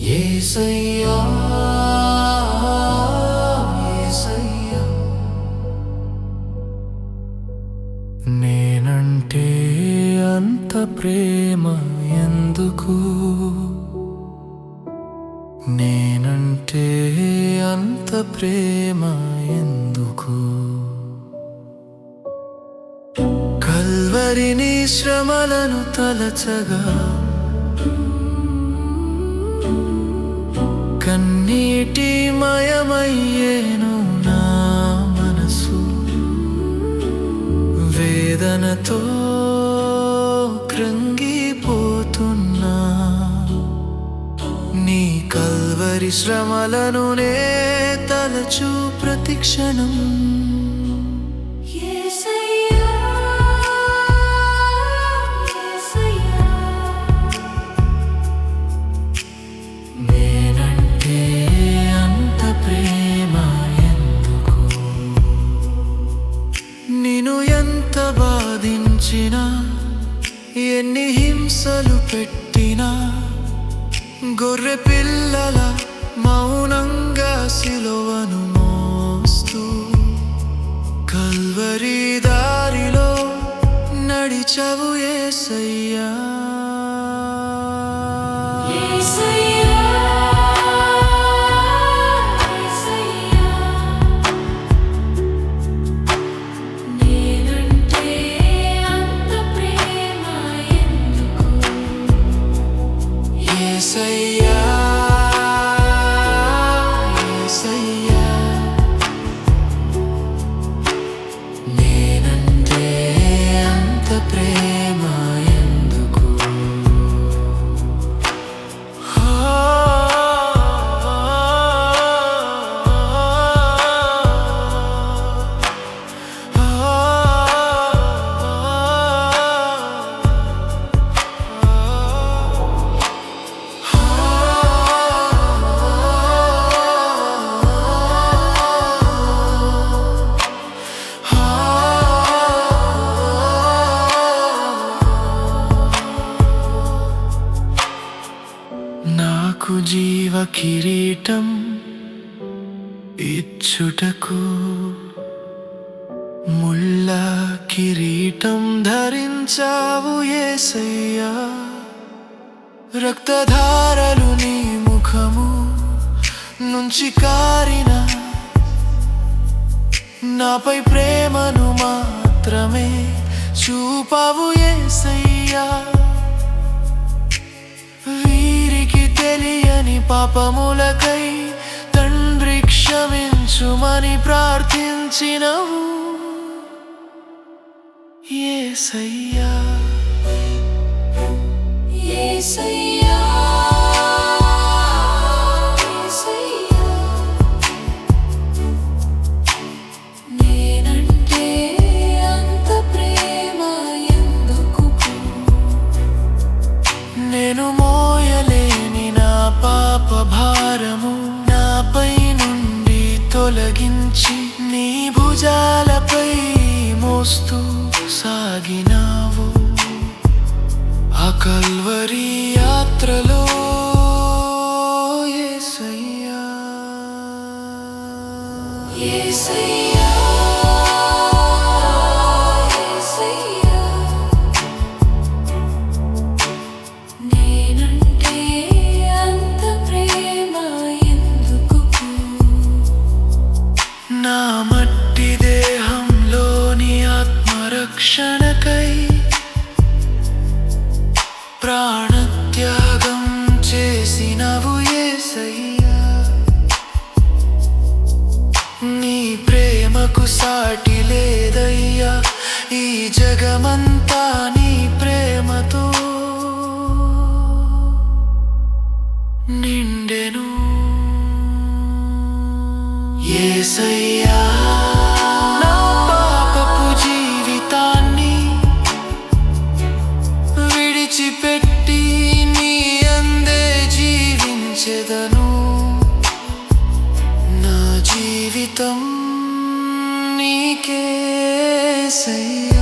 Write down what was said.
యేసయ్యా యేసయ్యా నేనంటే అంత ప్రేమ ఎందుకు నేనంటే అంత ప్రేమ ఎందుకు కల్వరిని శ్రమలను తలచగా కన్నీటి మయమయ్యేను నా మనసు వేదనతో కృంగిపోతున్నా నీ కల్వరి శ్రమలను నే తలచు ప్రతిక్షణం బాధించినా ఎన్ని హింసలు పెట్టినా గొర్రె పిల్లల మౌనంగా సిలువను మోస్తూ కల్వరి దారిలో నడిచావు యేసయ్యా యేసయ్యా యేసయ్యా నేనంటే అంత ప్రేమ ఎందుకు నాకు జీవ కిరీటం ఇచ్చుటకు ముళ్ళ కిరీటం ధరించావు యేసయ్యా రక్తధారలు నీ ముఖము నుంచి కారిన నాపై ప్రేమను మాత్రమే చూపావు యేసయ్యా తెలియని పాపములకై తండ్రి క్షమించుమని ప్రార్థించినవు యేసయ్యా యేసయ్యా నేనంటే అంత ప్రేమ ఎందుకు నేను పాప భారము నాపై నుండి తొలగించి నీ భుజాలపై మోస్తూ సాగినావు ఆ కల్వరి యాత్రలో యేసయ్యా యేసయ్యా నా మట్టి దేహంలోని ఆత్మరక్షణకై ప్రాణత్యాగం చేసినవు యేసయ్యా నీ ప్రేమకు సాటి లేదయ్యా ఈ జగమంతా నీ ప్రేమతో నిండెను యేసయ్యా నా పాపపు జీవితాన్ని విడిచిపెట్టి బ్రతికెదను నా జీవితం నీకే యేసయ్యా